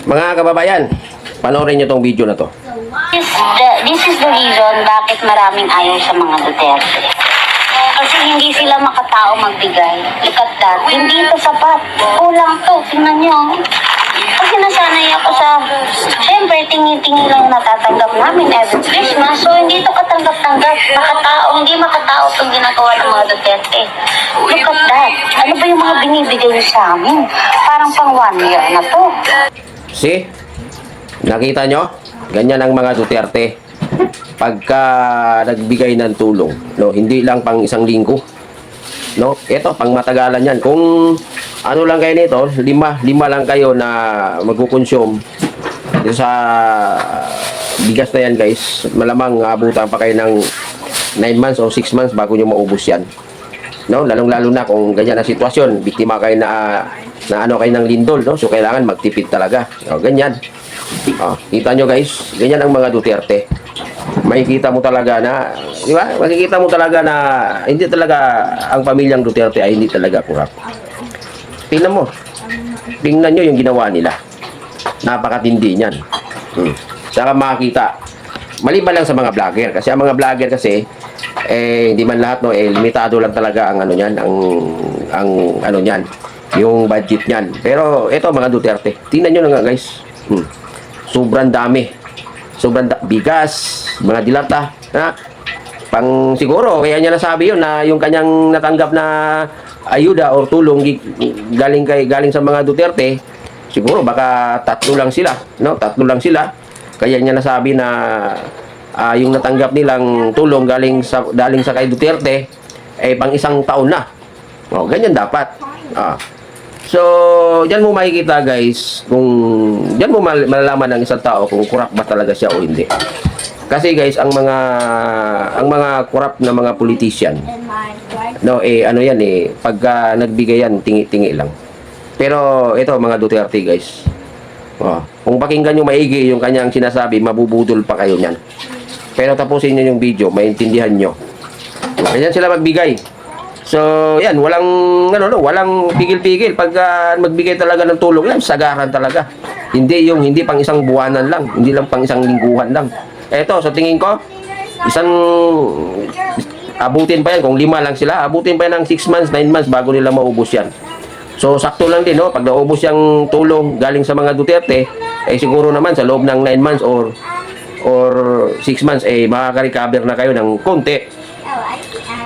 Mga kababayan, panoorin nyo tong video na to. This is the reason bakit maraming ayaw sa mga Duterte. Kasi hindi sila makatao magbigay. Look at that. Hindi ito sapat. Kulang to. Tingnan nyo. Kasi nasanay ako sa, syempre, tingi-tingi lang natatanggap namin every Christmas. So, hindi ito katanggap-tanggap. Makatao, hindi makatao itong ginagawa ng mga Duterte. Look at that. Ano ba yung mga binibigay nyo sa amin? Parang pang 1 year na to. See? Nakita nyo? Ganyan ang mga Duterte. Pagka nagbigay ng tulong, no, hindi lang pang isang linggo. No, ito pang matagalan yan. Kung ano lang kayo nito, lima lang kayo na magko-consume sa bigas na yan, guys. Malamang abutan pa kayo ng 9 months o 6 months bago nyo maubos yan. No, lalong-lalo na kung ganyan ang sitwasyon, biktima kayo na ano kayo ng lindol, no? So kailangan magtipid talaga. O, ganyan. Kita nyo, guys, ganyan ang mga Duterte. Makikita mo talaga na, di ba? Makikita mo talaga na hindi talaga ang pamilyang Duterte ay hindi talaga kurap. Tingnan mo. Tingnan nyo yung ginawa nila. Napakatindi niyan. Saka makikita. Maliban lang sa mga vlogger. Kasi ang mga vlogger kasi, hindi man lahat, no, limitado lang talaga ang ano niyan, ang ano niyan, yung budget niyan. Pero ito mga Duterte. Tingnan nyo na nga, guys. Sobrang dami. Bigas, mga dilata, na pang siguro kaya niya nasabi yun na yung kanyang natanggap na ayuda or tulong galing sa mga Duterte, siguro baka tatlo lang sila, no? Tatlo lang sila. Kaya niya nasabi na yung natanggap nilang tulong galing sa kay Duterte pang isang taon na. Ganyan dapat. So, diyan mo makikita, guys, kung diyan mo malalaman ng isang tao kung kurap ba talaga siya o hindi. Kasi, guys, ang mga kurap na mga politician, no, ano yan pagka nagbigay yan, tingi-tingi lang. Pero ito mga Duterte, guys. Kung pakinggan niyo maigi yung kanyang sinasabi, mabubudol pa kayo niyan. Pero tapusin niyo yung video, maintindihan niyo. Ganyan sila magbigay. So, yan, walang pigil-pigil. Pag magbigay talaga ng tulong, yan, sagaran talaga. Hindi pang isang buwanan lang, hindi lang pang isang lingguhan lang. Eto, sa tingin ko, abutin pa yan, kung 5 lang sila, abutin pa yan ng 6 months, 9 months bago nila maubos yan. So, sakto lang din, no? Pag naubos yung tulong galing sa mga Duterte, siguro naman sa loob ng 9 months or 6 months, makaka-recover na kayo ng konti.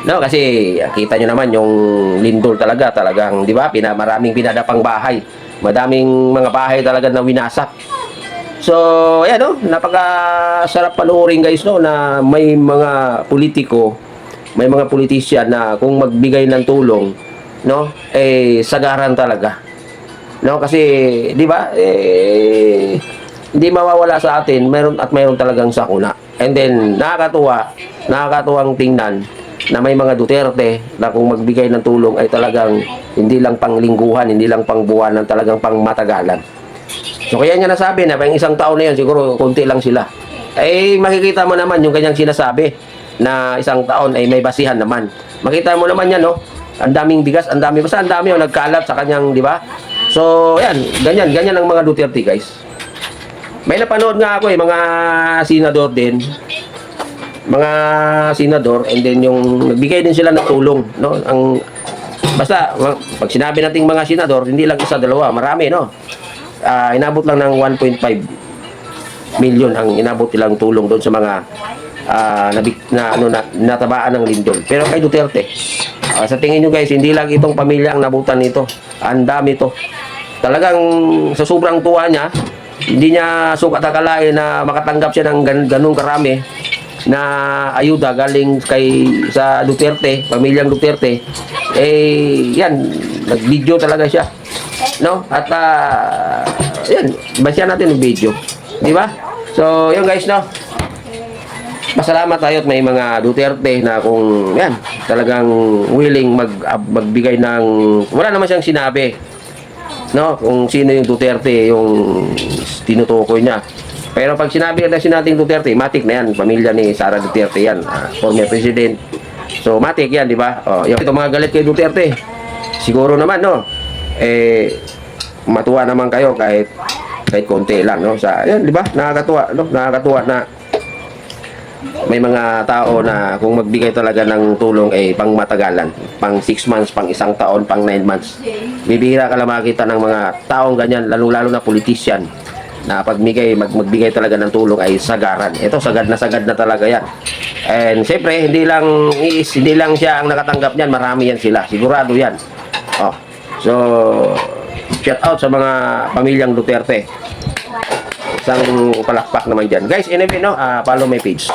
No, kasi kita nyo naman yung lindol talagang, di ba? Maraming pinadapang bahay. Madaming mga bahay talaga na winasak. So, ayan, no? Napakasarap panoorin, guys, no? Na may mga politiko, may mga politician na kung magbigay ng tulong, no? Sagaran talaga. No, kasi, di ba? Hindi mawawala sa atin, mayroon talagang sakuna. And then, nakakatuwang tingnan na may mga Duterte na kung magbigay ng tulong ay talagang hindi lang pang lingguhan, hindi lang pang buwanan, talagang pang matagalan. So kaya niya nasabi na pang isang taon na yun, siguro konti lang sila. Makikita mo naman yung kanyang sinasabi na isang taon ay may basihan naman. Makita mo naman yan, no? Ang daming bigas, ang dami nagkalat sa kanyang, di ba? So, yan, ganyan ang mga Duterte, guys. May napanood nga ako mga senador din, mga senador, and then yung nagbigay din sila ng tulong, no? Basta pag sinabi nating mga senador, hindi lang isa, dalawa, marami, no? Inabot lang ng 1.5 million ang inabot nilang tulong doon sa mga natabaan ng lindol. Pero kay Duterte, sa tingin nyo, guys, hindi lang itong pamilya ang nabutan nito, ang dami to. Talagang sa sobrang tuwa niya, hindi niya sukat akalain na makatanggap siya ng ganung karami na ayuda galing sa Duterte, pamilyang Duterte. Yan, nag-video talaga siya, no? At yan, basyan natin yung video, di ba? So, yun, guys, no? Pasalamat tayo at may mga Duterte na kung yan, talagang willing magbigay ng, wala naman siyang sinabi, no? Kung sino yung Duterte yung tinutukoy niya. Pero pag sinabi nating Duterte, matik na yan. Pamilya ni Sara Duterte yan. Former president. So, matik yan, di ba? Ito mga galit kay Duterte. Siguro naman, no? Matuwa naman kayo kahit kahit konti lang, no? Sa, yan, di ba? Nakakatuwa, no? Nakakatuwa na may mga tao na kung magbigay talaga ng tulong ay pang matagalan, pang 6 months, pang isang taon, pang 9 months. Bibihira ka lang makita ng mga taong ganyan, lalo-lalo na politician, na magbigay talaga ng tulong ay sagaran. Ito, sagad na talaga yan. And siyempre, hindi lang siya ang nakatanggap niyan, marami yan sila. Sigurado yan. Oh. So, shout out sa mga pamilyang Duterte. Isang palakpak naman dyan. Guys, anyway, no, follow my page.